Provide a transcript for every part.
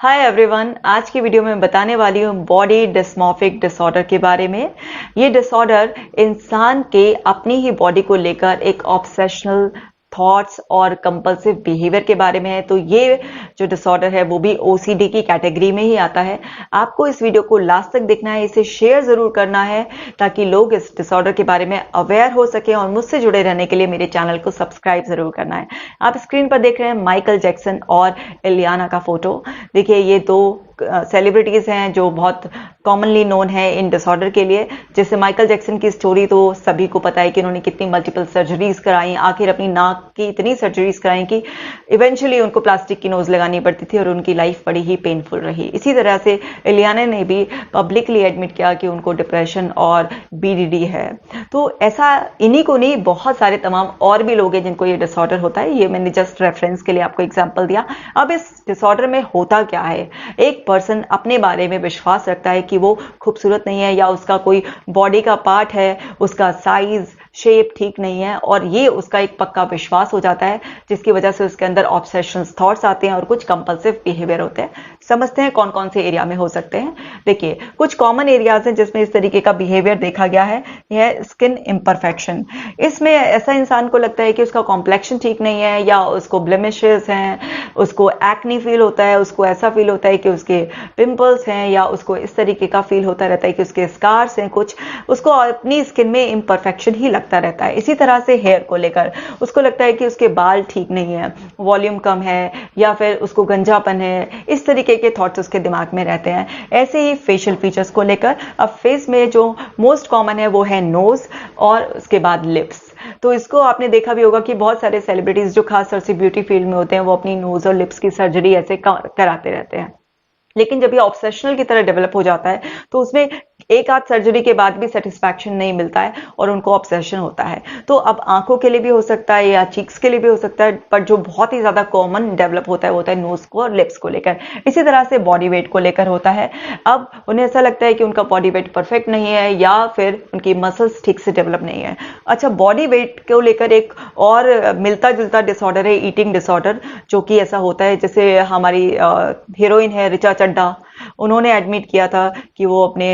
Hi everyone, आज की video में मैं बताने वाली हूँ बॉडी डिस्मॉर्फिक डिसऑर्डर के बारे में। ये डिसऑर्डर इंसान के अपनी ही बॉडी को लेकर एक ऑब्सेशनल थॉट्स और कंपल्सिव बिहेवियर के बारे में है। तो ये जो डिसऑर्डर है वो भी ओसीडी की कैटेगरी में ही आता है। आपको इस वीडियो को लास्ट तक देखना है, इसे शेयर जरूर करना है ताकि लोग इस डिसऑर्डर के बारे में अवेयर हो सके, और मुझसे जुड़े रहने के लिए मेरे चैनल को सब्सक्राइब जरूर करना है। आप स्क्रीन पर देख रहे हैं माइकल जैक्सन और इलियाना का फोटो। देखिए, ये दो सेलिब्रिटीज हैं जो बहुत कॉमनली नोन है इन डिसऑर्डर के लिए। जैसे माइकल जैक्सन की स्टोरी तो सभी को पता है कि उन्होंने कितनी मल्टीपल सर्जरीज कराई, आखिर अपनी नाक की इतनी सर्जरीज कराई कि इवेंचुअली उनको प्लास्टिक की नोज लगानी पड़ती थी और उनकी लाइफ बड़ी ही पेनफुल रही। इसी तरह से इलियाना ने भी पब्लिकली एडमिट किया कि उनको डिप्रेशन और बीडीडी है। तो ऐसा इन्हीं को नहीं, बहुत सारे तमाम और भी लोग हैं जिनको ये डिसऑर्डर होता है। ये मैंने जस्ट रेफरेंस के लिए आपको एग्जांपल दिया। अब इस डिसऑर्डर में होता क्या है, एक पर्सन अपने बारे में विश्वास रखता है कि वो खूबसूरत नहीं है, या उसका कोई बॉडी का पार्ट है, उसका साइज शेप ठीक नहीं है, और ये उसका एक पक्का विश्वास हो जाता है, जिसकी वजह से उसके अंदर ऑब्सेशन थॉट्स आते हैं और कुछ कंपल्सिव बिहेवियर होते हैं। समझते हैं कौन कौन से एरिया में हो सकते हैं। देखिए, कुछ कॉमन एरियाज हैं जिसमें इस तरीके का बिहेवियर देखा गया है। यह है स्किन इम्परफेक्शन। इसमें ऐसा इंसान को लगता है कि उसका कॉम्प्लेक्शन ठीक नहीं है, या उसको ब्लेमिशेस हैं, उसको एक्नी फील होता है, उसको ऐसा फील होता है कि उसके पिंपल्स हैं, या उसको इस तरीके का फील होता रहता है कि उसके स्कार्स हैं, कुछ उसको अपनी स्किन में इम्परफेक्शन ही लगता रहता है। इसी तरह से हेयर को लेकर उसको लगता है कि उसके बाल ठीक नहीं है, वॉल्यूम कम है, या फिर उसको गंजापन है। इस तरीके के थॉट्स उसके दिमाग में रहते हैं। ऐसे ही फेशियल फीचर्स को लेकर, अब फेस में जो मोस्ट कॉमन है वो है नोज और उसके बाद लिप्स। तो इसको आपने देखा भी होगा कि बहुत सारे सेलिब्रिटीज जो खास तौर से ब्यूटी फील्ड में होते हैं वो अपनी नोज और लिप्स की सर्जरी ऐसे कराते रहते हैं। लेकिन जब ये ऑब्सेशनल की तरह डेवलप हो जाता है तो उसमें एक आध सर्जरी के बाद भी सेटिस्फैक्शन नहीं मिलता है और उनको ऑब्सेशन होता है। तो अब आंखों के लिए भी हो सकता है या चीक्स के लिए भी हो सकता है, पर जो बहुत ही ज्यादा कॉमन डेवलप होता है वो होता है नोज को और लिप्स को लेकर। इसी तरह से बॉडी वेट को लेकर होता है। अब उन्हें ऐसा लगता है कि उनका बॉडी वेट परफेक्ट नहीं है, या फिर उनकी मसल्स ठीक से डेवलप नहीं है। अच्छा, बॉडी वेट को लेकर एक और मिलता जुलता डिसऑर्डर है ईटिंग डिसऑर्डर, जो कि ऐसा होता है जैसे हमारी हीरोइन है ऋचा चड्ढा, उन्होंने एडमिट किया था कि वो अपने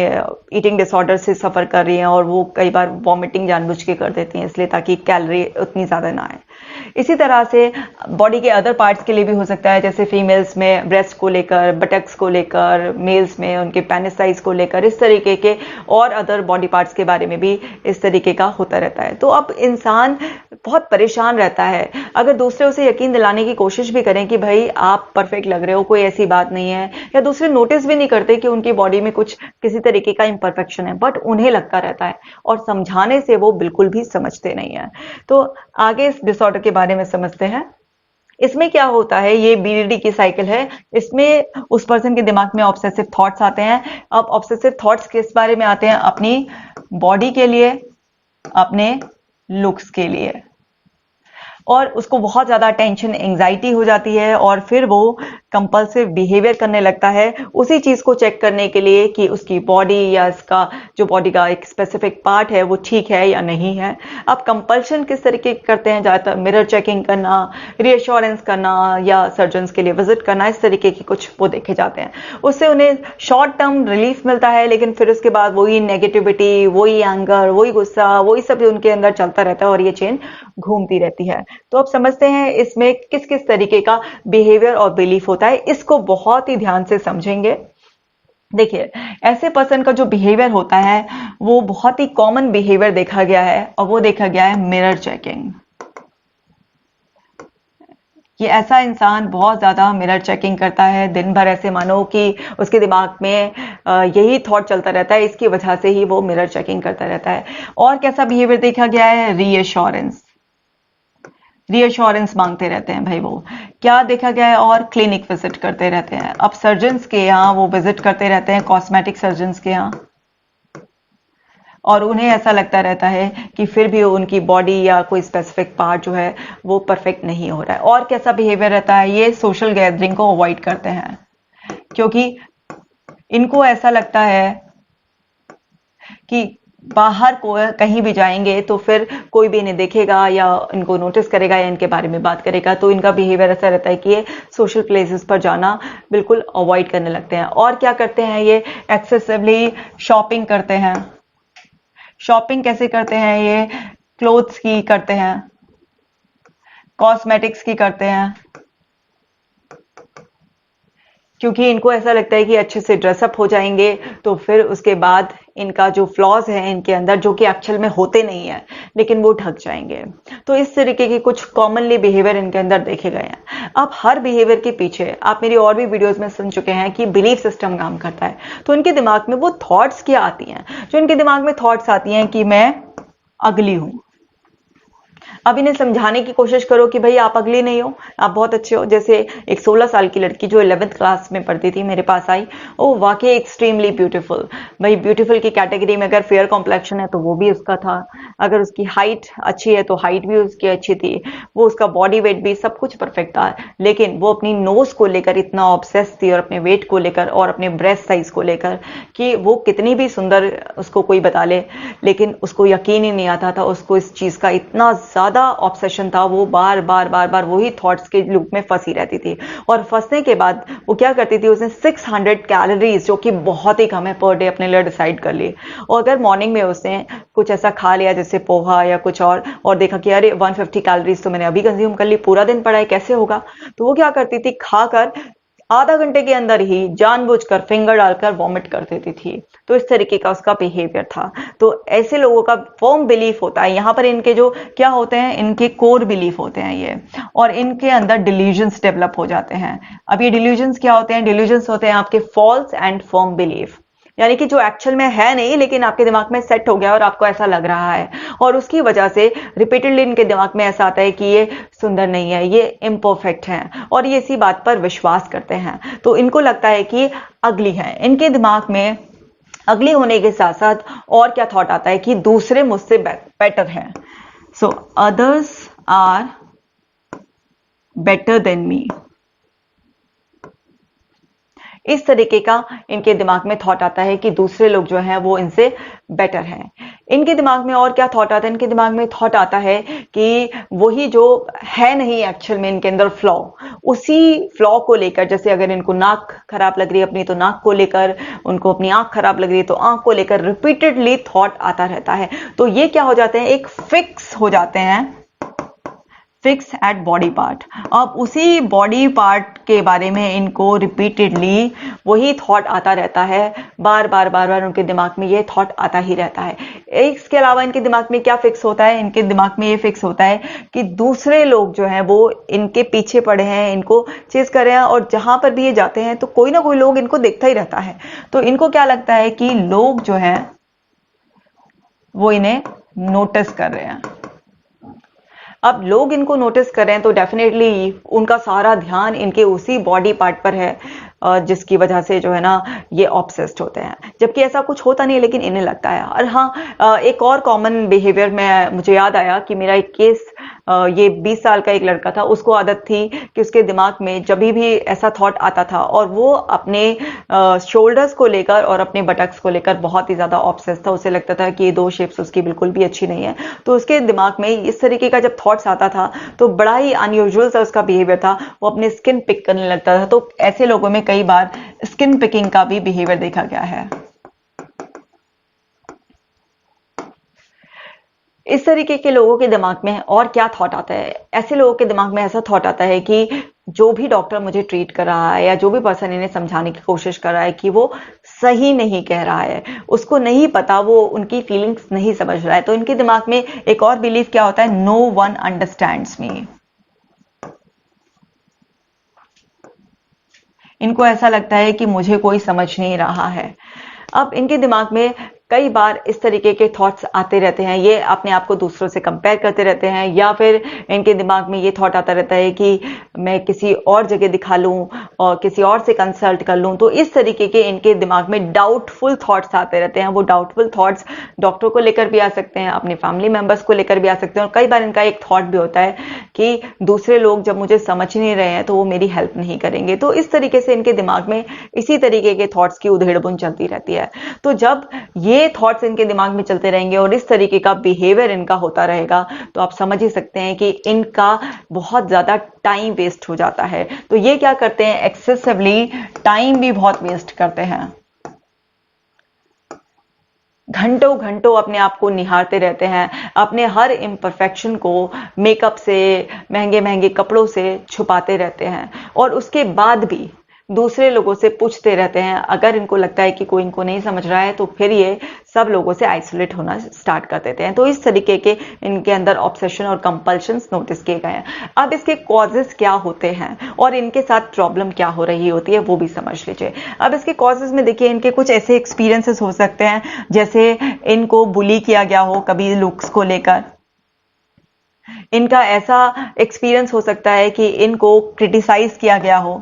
ईटिंग डिसऑर्डर से सफर कर रही हैं, और वो कई बार वॉमिटिंग जानबूझ के कर देती हैं इसलिए ताकि कैलोरी उतनी ज्यादा ना आए। इसी तरह से बॉडी के अदर पार्ट्स के लिए भी हो सकता है, जैसे फीमेल्स में ब्रेस्ट को लेकर, बटक्स को लेकर, मेल्स में उनके पेनिस साइज को लेकर, इस तरीके के और अदर बॉडी पार्ट्स के बारे में भी इस तरीके का होता रहता है। तो अब इंसान बहुत परेशान रहता है। अगर दूसरे उसे यकीन दिलाने की कोशिश भी करें कि भाई आप परफेक्ट लग रहे हो, कोई ऐसी बात नहीं है, या दूसरे नोटिस भी नहीं करते कि उनकी बॉडी में कुछ किसी तरीके का इंपरफेक्शन है, बट उन्हें लगता रहता है, और समझाने से वो बिल्कुल भी समझते नहीं है। तो आगे इस डिसऑर्डर के बारे में समझते हैं। इसमें क्या होता है, ये बीडीडी की साइकिल है। इसमें उस पर्सन के दिमाग में ऑब्सेसिव थॉट्स आते हैं। अब ऑब्सेसिव थॉट्स किस बारे में आते हैं? अपनी बॉडी के लिए, अपने लुक्स के लिए, और उसको बहुत ज्यादा टेंशन एंजाइटी हो जाती है, और फिर वो कंपल्सिव बिहेवियर करने लगता है उसी चीज को चेक करने के लिए कि उसकी बॉडी या इसका जो बॉडी का एक स्पेसिफिक पार्ट है वो ठीक है या नहीं है। अब कंपल्शन किस तरीके करते हैं? ज्यादातर मिरर चेकिंग करना, रीअश्योरेंस करना, या सर्जन्स के लिए विजिट करना, इस तरीके की कुछ वो देखे जाते हैं। उससे उन्हें शॉर्ट टर्म रिलीफ मिलता है, लेकिन फिर उसके बाद वही नेगेटिविटी, वही एंगर, वही गुस्सा, वही सब उनके अंदर चलता रहता है, और ये चेन घूमती रहती है। तो अब समझते हैं इसमें किस किस तरीके का बिहेवियर और बिलीफ होता है। इसको बहुत ही ध्यान से समझेंगे। देखिए, ऐसे पर्सन का जो बिहेवियर होता है वो बहुत ही कॉमन बिहेवियर देखा गया है, और वो देखा गया है मिरर चेकिंग। ये ऐसा इंसान बहुत ज्यादा मिरर चेकिंग करता है दिन भर, ऐसे मानो कि उसके दिमाग में यही थॉट चलता रहता है, इसकी वजह से ही वो मिरर चेकिंग करता रहता है। और कैसा बिहेवियर देखा गया है? रीअश्योरेंस। रीअश्योरेंस मांगते रहते हैं भाई। वो क्या देखा गया है? और क्लिनिक विजिट करते रहते हैं। अब सर्जन्स के यहाँ वो विजिट करते रहते हैं, कॉस्मेटिक सर्जन्स के यहाँ, और उन्हें ऐसा लगता रहता है कि फिर भी उनकी बॉडी या कोई स्पेसिफिक पार्ट जो है वो परफेक्ट नहीं हो रहा है। और कैसा बिहेवियर रहता है? ये सोशल गैदरिंग को अवॉइड करते हैं, क्योंकि इनको ऐसा लगता है कि बाहर को कहीं भी जाएंगे तो फिर कोई भी इन्हें देखेगा या इनको नोटिस करेगा या इनके बारे में बात करेगा, तो इनका बिहेवियर ऐसा रहता है कि ये सोशल प्लेसेस पर जाना बिल्कुल अवॉइड करने लगते हैं। और क्या करते हैं, ये एक्सेसिवली शॉपिंग करते हैं। शॉपिंग कैसे करते हैं, ये क्लोथ्स की करते हैं, कॉस्मेटिक्स की करते हैं, क्योंकि इनको ऐसा लगता है कि अच्छे से ड्रेसअप हो जाएंगे तो फिर उसके बाद इनका जो फ्लॉज है इनके अंदर, जो कि एक्चुअल में होते नहीं है, लेकिन वो ढक जाएंगे। तो इस तरीके के कुछ कॉमनली बिहेवियर इनके अंदर देखे गए हैं। अब हर बिहेवियर के पीछे आप मेरी और भी वीडियोस में सुन चुके हैं कि बिलीफ सिस्टम काम करता है। तो इनके दिमाग में वो थॉट्स क्या आती हैं, जो इनके दिमाग में थॉट्स आती हैं कि मैं अगली हूं। अब इन्हें समझाने की कोशिश करो कि भाई आप अगली नहीं हो, आप बहुत अच्छे हो। जैसे एक 16 साल की लड़की जो 11th क्लास में पढ़ती थी मेरे पास आई, ओ वाकई एक्सट्रीमली ब्यूटीफुल। भाई ब्यूटीफुल की कैटेगरी में अगर फेयर कॉम्प्लेक्शन है तो वो भी उसका था, अगर उसकी हाइट अच्छी है तो हाइट भी उसकी अच्छी थी, वो उसका बॉडी वेट भी सब कुछ परफेक्ट था। लेकिन वो अपनी नोज को लेकर इतना ऑब्सेस थी और अपने वेट को लेकर और अपने ब्रेस्ट साइज को लेकर कि वो कितनी भी सुंदर उसको कोई बता ले, लेकिन उसको यकीन ही नहीं आता था। उसको इस चीज का इतना ज्यादा ऑब्सेशन था, वो बार बार वही थॉट्स के लूप में फंसी रहती थी। और फंसने के बाद वो क्या करती थी, उसने 600 कैलोरीज, जो कि बहुत ही कम है, पर डे अपने लिए डिसाइड कर ली। और अगर मॉर्निंग में उसने कुछ ऐसा खा लिया जैसे पोहा या कुछ और देखा कि अरे 150 कैलोरीज तो मैंने अभी कंज्यूम कर ली, पूरा दिन पड़ा है, कैसे होगा। तो वो क्या करती थी, खाकर आधा घंटे के अंदर ही जानबूझकर फिंगर डालकर वॉमिट कर देती थी। तो इस तरीके का उसका बिहेवियर था। तो ऐसे लोगों का फर्म बिलीफ होता है। यहाँ पर इनके जो क्या होते हैं, इनके कोर बिलीफ होते हैं ये, और इनके अंदर डिल्यूजन्स डेवलप हो जाते हैं। अब ये डिल्यूजन्स क्या होते हैं, डिल्यूजन्स होते हैं आपके फॉल्स एंड फर्म बिलीफ, यानी कि जो एक्चुअल में है नहीं लेकिन आपके दिमाग में सेट हो गया और आपको ऐसा लग रहा है, और उसकी वजह से रिपीटेडली इनके दिमाग में ऐसा आता है कि ये सुंदर नहीं है, ये इम्परफेक्ट है, और ये इसी बात पर विश्वास करते हैं। तो इनको लगता है कि अगली है। इनके दिमाग में अगली होने के साथ साथ और क्या थॉट आता है कि दूसरे मुझसे बेटर हैं। So others are better than me. इस तरीके का इनके दिमाग में थॉट आता है कि दूसरे लोग जो हैं वो इनसे बेटर हैं। इनके दिमाग में और क्या थॉट आता है, इनके दिमाग में थॉट आता है कि वही जो है नहीं एक्चुअल में इनके अंदर फ्लॉ, उसी फ्लॉ को लेकर, जैसे अगर इनको नाक खराब लग रही है अपनी तो नाक को लेकर, उनको अपनी आंख खराब लग रही है तो आंख को लेकर रिपीटेडली थॉट आता रहता है। तो ये क्या हो जाते हैं, एक फिक्स हो जाते हैं, फिक्स एट बॉडी पार्ट। अब उसी बॉडी पार्ट के बारे में इनको रिपीटेडली वही थॉट आता रहता है, बार बार उनके दिमाग में ये थॉट आता ही रहता है। इसके अलावा इनके दिमाग में क्या फिक्स होता है, इनके दिमाग में ये फिक्स होता है कि दूसरे लोग जो हैं वो इनके पीछे पड़े हैं, इनको चेस कर रहे हैं, और जहां पर भी ये जाते हैं तो कोई ना कोई लोग इनको देखता ही रहता है। तो इनको क्या लगता है कि लोग जो हैं वो इन्हें नोटिस कर रहे हैं। अब लोग इनको नोटिस कर रहे हैं तो डेफिनेटली उनका सारा ध्यान इनके उसी बॉडी पार्ट पर है, जिसकी वजह से जो है ना ये ऑब्सेस्ड होते हैं, जबकि ऐसा कुछ होता नहीं लेकिन इन्हें लगता है। और हाँ, एक और कॉमन बिहेवियर में मुझे याद आया कि मेरा एक केस, ये 20 साल का एक लड़का था, उसको आदत थी कि उसके दिमाग में जब भी ऐसा थॉट आता था और वो अपने शोल्डर्स को लेकर और अपने बटक्स को लेकर बहुत ही ज्यादा ऑब्सेस्ड था, उसे लगता था कि ये दो शेप्स उसकी बिल्कुल भी अच्छी नहीं है। तो उसके दिमाग में इस तरीके का जब थॉट्स आता था तो बड़ा ही अनयूजुअल सा उसका बिहेवियर था, वो अपने स्किन पिक करने लगता था। तो ऐसे लोगों में कई बार स्किन पिकिंग का भी बिहेवियर देखा गया है। इस तरीके के लोगों के दिमाग में और क्या थॉट आता है, ऐसे लोगों के दिमाग में ऐसा थॉट आता है कि जो भी डॉक्टर मुझे ट्रीट कर रहा है या जो भी पर्सन इन्हें समझाने की कोशिश कर रहा है कि वो सही नहीं कह रहा है, उसको नहीं पता, वो उनकी फीलिंग्स नहीं समझ रहा है। तो इनके दिमाग में एक और बिलीफ क्या होता है, नो वन अंडरस्टैंड्स मी। इनको ऐसा लगता है कि मुझे कोई समझ नहीं रहा है। अब इनके दिमाग में कई बार इस तरीके के थॉट्स आते रहते हैं, ये अपने आप को दूसरों से कंपेयर करते रहते हैं, या फिर इनके दिमाग में ये थॉट आता रहता है कि मैं किसी और जगह दिखा लूं और किसी और से कंसल्ट कर लूं। तो इस तरीके के इनके दिमाग में डाउटफुल थॉट्स आते रहते हैं। वो डाउटफुल थॉट्स डॉक्टर को लेकर भी आ सकते हैं, अपने फैमिली मेंबर्स को लेकर भी आ सकते हैं, और कई बार इनका एक थॉट भी होता है कि दूसरे लोग जब मुझे समझ नहीं रहे हैं तो वो मेरी हेल्प नहीं करेंगे। तो इस तरीके से इनके दिमाग में इसी तरीके के थॉट्स की उधेड़ बुन चलती रहती है। तो जब ये ये थॉट्स इनके दिमाग में चलते रहेंगे और इस तरीके का बिहेवियर इनका होता रहेगा, तो आप समझ ही सकते हैं कि इनका बहुत ज़्यादा टाइम वेस्ट हो जाता है। तो ये क्या करते हैं, एक्सेसिवली टाइम भी बहुत वेस्ट करते हैं, घंटों घंटों अपने आप को निहारते रहते हैं, अपने हर इम्परफेक्शन को मेकअप से, महंगे महंगे कपड़ों से छुपाते रहते हैं और उसके बाद भी दूसरे लोगों से पूछते रहते हैं। अगर इनको लगता है कि कोई इनको नहीं समझ रहा है तो फिर ये सब लोगों से आइसोलेट होना स्टार्ट कर देते हैं। तो इस तरीके के इनके अंदर ऑब्सेशन और कंपल्शंस नोटिस किए गए हैं। अब इसके कॉजेस क्या होते हैं और इनके साथ प्रॉब्लम क्या हो रही होती है वो भी समझ लीजिए। अब इसके कॉजेस में देखिए, इनके कुछ ऐसे एक्सपीरियंसेस हो सकते हैं जैसे इनको बुली किया गया हो कभी लुक्स को लेकर, इनका ऐसा एक्सपीरियंस हो सकता है कि इनको क्रिटिसाइज किया गया हो।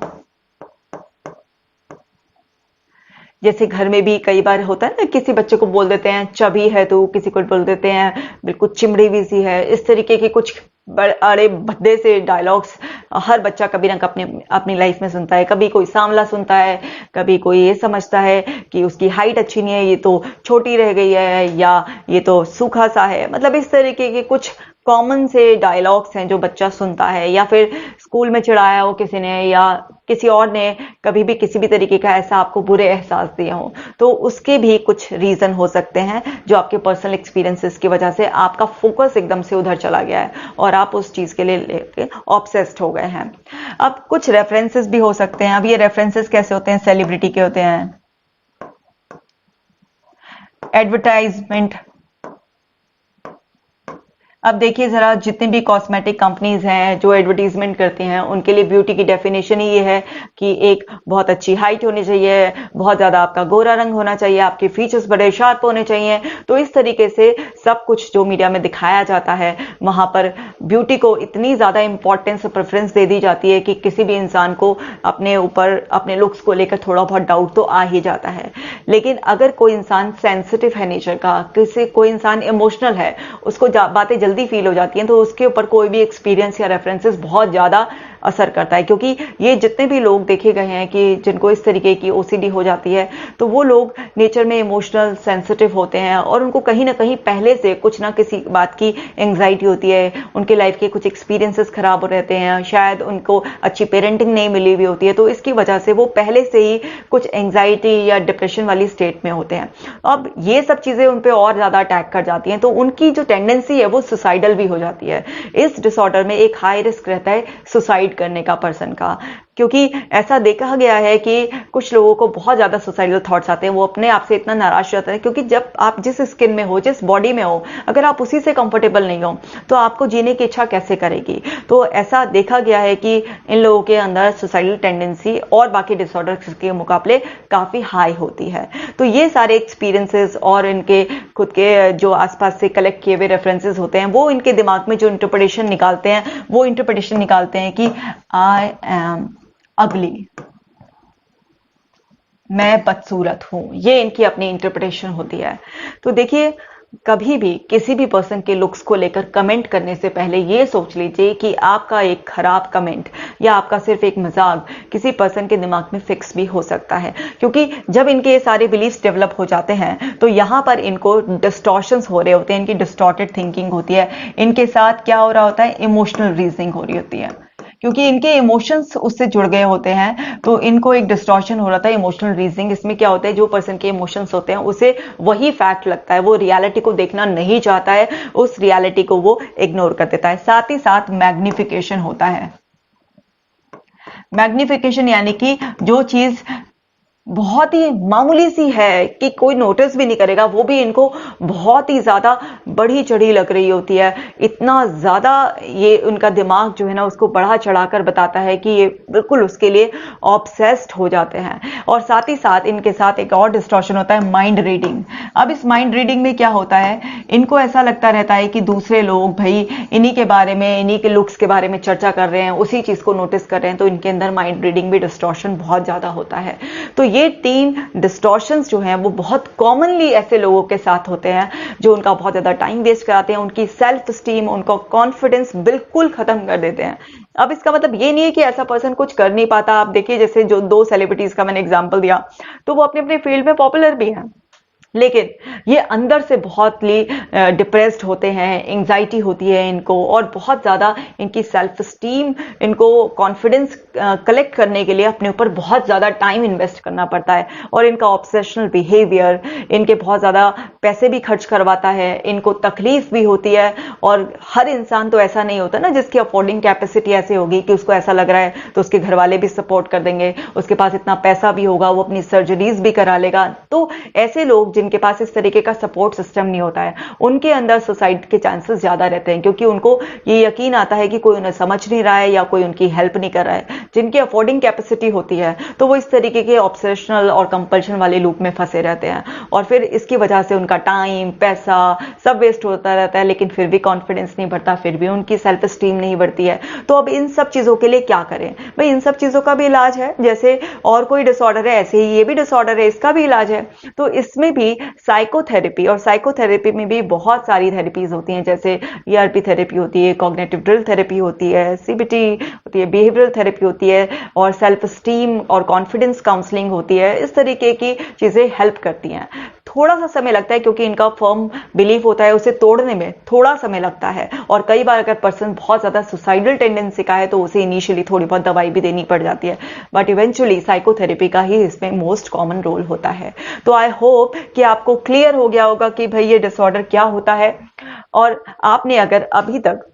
जैसे घर में भी कई बार होता है ना, किसी बच्चे को बोल देते हैं चबी है तू, किसी को बोल देते हैं बिल्कुल चिमड़ी भी सी है। इस तरीके के कुछ बड़े भद्दे से डायलॉग्स हर बच्चा कभी ना कभी अपनी लाइफ में सुनता है। कभी कोई सांवला सुनता है, कभी कोई ये समझता है कि उसकी हाइट अच्छी नहीं है, ये तो छोटी रह गई है, या ये तो सूखा सा है। मतलब इस तरीके के कुछ कॉमन से डायलॉग्स हैं जो बच्चा सुनता है, या फिर स्कूल में चिढ़ाया हो किसी ने या किसी और ने कभी भी किसी भी तरीके का ऐसा आपको बुरे एहसास दिए हो, तो उसके भी कुछ रीजन हो सकते हैं जो आपके पर्सनल एक्सपीरियंसेस की वजह से आपका फोकस एकदम से उधर चला गया है और आप उस चीज के लिए ऑब्सेस्ड हो गए हैं। अब कुछ रेफरेंसेस भी हो सकते हैं। अब ये रेफरेंसेस कैसे होते हैं, सेलिब्रिटी के होते हैं, एडवर्टाइजमेंट। अब देखिए जरा, जितने भी कॉस्मेटिक कंपनीज हैं जो एडवर्टीजमेंट करती हैं, उनके लिए ब्यूटी की डेफिनेशन ही ये है कि एक बहुत अच्छी हाइट होनी चाहिए, बहुत ज्यादा आपका गोरा रंग होना चाहिए, आपके फीचर्स बड़े शार्प होने चाहिए। तो इस तरीके से सब कुछ जो मीडिया में दिखाया जाता है, वहां पर ब्यूटी को इतनी ज्यादा इंपॉर्टेंस और प्रेफरेंस दे दी जाती है कि किसी भी इंसान को अपने ऊपर, अपने लुक्स को लेकर थोड़ा बहुत डाउट तो आ ही जाता है। लेकिन अगर कोई इंसान सेंसिटिव है नेचर का, कोई इंसान इमोशनल है, उसको बातें जल्दी फील हो जाती हैं, तो उसके ऊपर कोई भी एक्सपीरियंस या रेफरेंसेस बहुत ज्यादा असर करता है। क्योंकि ये जितने भी लोग देखे गए हैं कि जिनको इस तरीके की ओसीडी हो जाती है, तो वो लोग नेचर में इमोशनल सेंसिटिव होते हैं और उनको कहीं ना कहीं पहले से कुछ ना किसी बात की एंग्जाइटी होती है, उनके लाइफ के कुछ एक्सपीरियंसेस खराब हो रहते हैं, शायद उनको अच्छी पेरेंटिंग नहीं मिली हुई होती है, तो इसकी वजह से वो पहले से ही कुछ एंग्जाइटी या डिप्रेशन वाली स्टेट में होते हैं। अब ये सब चीजें उन पे और ज्यादा अटैक कर जाती हैं, तो उनकी जो टेंडेंसी है वो सुसाइडल भी हो जाती है। इस डिसऑर्डर में एक हाई रिस्क रहता है सुसाइड करने का पर्सन का, क्योंकि ऐसा देखा गया है कि कुछ लोगों को बहुत ज्यादा सुसाइडल थॉट्स आते हैं, वो अपने आप से इतना नाराज रहते हैं। क्योंकि जब आप जिस स्किन में हो, जिस बॉडी में हो, अगर आप उसी से कंफर्टेबल नहीं हो तो आपको जीने की इच्छा कैसे करेगी। तो ऐसा देखा गया है कि इन लोगों के अंदर सुसाइडल टेंडेंसी और बाकी डिसऑर्डर के मुकाबले काफी हाई होती है। तो ये सारे एक्सपीरियंसेस और इनके खुद के जो आसपास से कलेक्ट किए हुए रेफरेंसेस होते हैं, वो इनके दिमाग में जो इंटरप्रिटेशन निकालते हैं, वो इंटरप्रिटेशन निकालते हैं कि आई एम अगली, मैं बदसूरत हूं। ये इनकी अपनी इंटरप्रिटेशन होती है। तो देखिए, कभी भी किसी भी पर्सन के लुक्स को लेकर कमेंट करने से पहले ये सोच लीजिए कि आपका एक खराब कमेंट या आपका सिर्फ एक मजाक किसी पर्सन के दिमाग में फिक्स भी हो सकता है। क्योंकि जब इनके ये सारे बिलीफ्स डेवलप हो जाते हैं तो यहां पर इनको डिस्टॉर्शंस हो रहे होते हैं, इनकी डिस्टॉर्टेड थिंकिंग होती है। इनके साथ क्या हो रहा होता है, इमोशनल रीजनिंग हो रही होती है, क्योंकि इनके इमोशंस उससे जुड़ गए होते हैं। तो इनको एक डिस्टॉर्शन हो रहा था, इमोशनल रीजनिंग। इसमें क्या होता है, जो पर्सन के इमोशंस होते हैं उसे वही फैक्ट लगता है, वो रियलिटी को देखना नहीं चाहता है, उस रियलिटी को वो इग्नोर कर देता है। साथ ही साथ मैग्निफिकेशन होता है। मैग्निफिकेशन यानी कि जो चीज बहुत ही मामूली सी है कि कोई नोटिस भी नहीं करेगा, वो भी इनको बहुत ही ज्यादा बढ़ी चढ़ी लग रही होती है। इतना ज्यादा ये उनका दिमाग जो है ना उसको बढ़ा चढ़ाकर बताता है कि ये बिल्कुल उसके लिए ऑब्सेस्ड हो जाते हैं। और साथ ही साथ इनके साथ एक और डिस्टॉर्शन होता है, माइंड रीडिंग। अब इस माइंड रीडिंग में क्या होता है, इनको ऐसा लगता रहता है कि दूसरे लोग भाई इन्हीं के बारे में, इन्हीं के लुक्स के बारे में चर्चा कर रहे हैं, उसी चीज को नोटिस कर रहे हैं। तो इनके अंदर माइंड रीडिंग भी डिस्टॉर्शन बहुत ज्यादा होता है। तो ये 3 डिस्टॉर्शंस जो हैं वो बहुत कॉमनली ऐसे लोगों के साथ होते हैं जो उनका बहुत ज्यादा टाइम वेस्ट कराते हैं, उनकी सेल्फ स्टीम, उनका कॉन्फिडेंस बिल्कुल खत्म कर देते हैं। अब इसका मतलब ये नहीं है कि ऐसा पर्सन कुछ कर नहीं पाता। आप देखिए, जैसे जो 2 सेलिब्रिटीज का मैंने एग्जांपल दिया, तो वो अपने अपने फील्ड में पॉपुलर भी हैं, लेकिन ये अंदर से बहुत ही डिप्रेस्ड होते हैं, एंजाइटी होती है इनको, और बहुत ज़्यादा इनकी सेल्फ स्टीम, इनको कॉन्फिडेंस कलेक्ट करने के लिए अपने ऊपर बहुत ज़्यादा टाइम इन्वेस्ट करना पड़ता है। और इनका ऑब्सेशनल बिहेवियर इनके बहुत ज़्यादा पैसे भी खर्च करवाता है, इनको तकलीफ भी होती है। और हर इंसान तो ऐसा नहीं होता ना जिसकी अफोर्डिंग कैपेसिटी ऐसे होगी कि उसको ऐसा लग रहा है तो उसके घर वाले भी सपोर्ट कर देंगे, उसके पास इतना पैसा भी होगा, वो अपनी सर्जरीज भी करा लेगा। तो ऐसे लोग जिनके पास इस तरीके का सपोर्ट सिस्टम नहीं होता है, उनके अंदर सुसाइड के चांसेस ज्यादा रहते हैं, क्योंकि उनको ये यकीन आता है कि कोई उन्हें समझ नहीं रहा है या कोई उनकी हेल्प नहीं कर रहा है। जिनकी अफोर्डिंग कैपेसिटी होती है तो वो इस तरीके के ऑब्सेशनल और कंपल्शन वाले लूप में फंसे रहते हैं, और फिर इसकी वजह से उनका टाइम, पैसा सब वेस्ट होता रहता है, लेकिन फिर भी कॉन्फिडेंस नहीं बढ़ता, फिर भी उनकी सेल्फ स्टीम नहीं बढ़ती है। तो अब इन सब चीजों के लिए क्या करें भाई? इन सब चीजों का भी इलाज है, जैसे और कोई डिसऑर्डर है ऐसे ही ये भी डिसऑर्डर है, इसका भी इलाज है। तो इसमें भी साइकोथेरेपी, और साइकोथेरेपी में भी बहुत सारी थेरेपीज होती हैं, जैसे ईआरपी थेरेपी होती है, कॉग्निटिव ड्रिल थेरेपी होती है, सीबीटी होती है, बिहेवियरल थेरेपी होती है, और सेल्फ स्टीम और कॉन्फिडेंस काउंसलिंग होती है। इस तरीके की चीजें हेल्प करती हैं। थोड़ा सा समय लगता है क्योंकि इनका फर्म बिलीफ होता है, उसे तोड़ने में थोड़ा समय लगता है। और कई बार अगर पर्सन बहुत ज्यादा सुसाइडल टेंडेंसी का है तो उसे इनिशियली थोड़ी बहुत दवाई भी देनी पड़ जाती है, बट इवेंचुअली साइकोथेरेपी का ही इसमें मोस्ट कॉमन रोल होता है। तो आई होप कि आपको क्लियर हो गया होगा कि भाई ये डिसऑर्डर क्या होता है। और आपने अगर अभी तक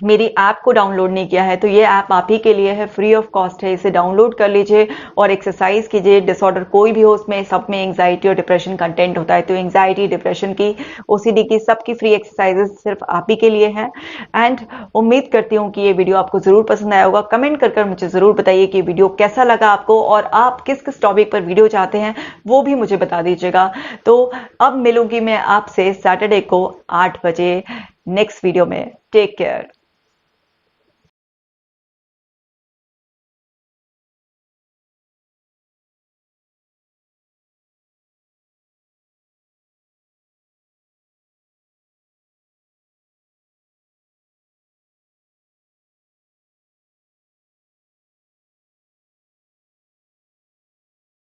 मेरी ऐप को डाउनलोड नहीं किया है तो ये ऐप आप ही के लिए है, फ्री ऑफ कॉस्ट है। इसे डाउनलोड कर लीजिए और एक्सरसाइज कीजिए। डिसऑर्डर कोई भी हो, उसमें सब में एंजाइटी और डिप्रेशन कंटेंट होता है, तो एंजाइटी, डिप्रेशन की, ओसीडी की, सबकी फ्री एक्सरसाइजेस सिर्फ आप ही के लिए हैं। एंड उम्मीद करती हूँ कि ये वीडियो आपको जरूर पसंद आया होगा। कमेंट कर मुझे जरूर बताइए कि वीडियो कैसा लगा आपको, और आप किस किस टॉपिक पर वीडियो चाहते हैं वो भी मुझे बता दीजिएगा। तो अब मिलूंगी मैं आपसे सैटरडे को 8 बजे नेक्स्ट वीडियो में। Take care.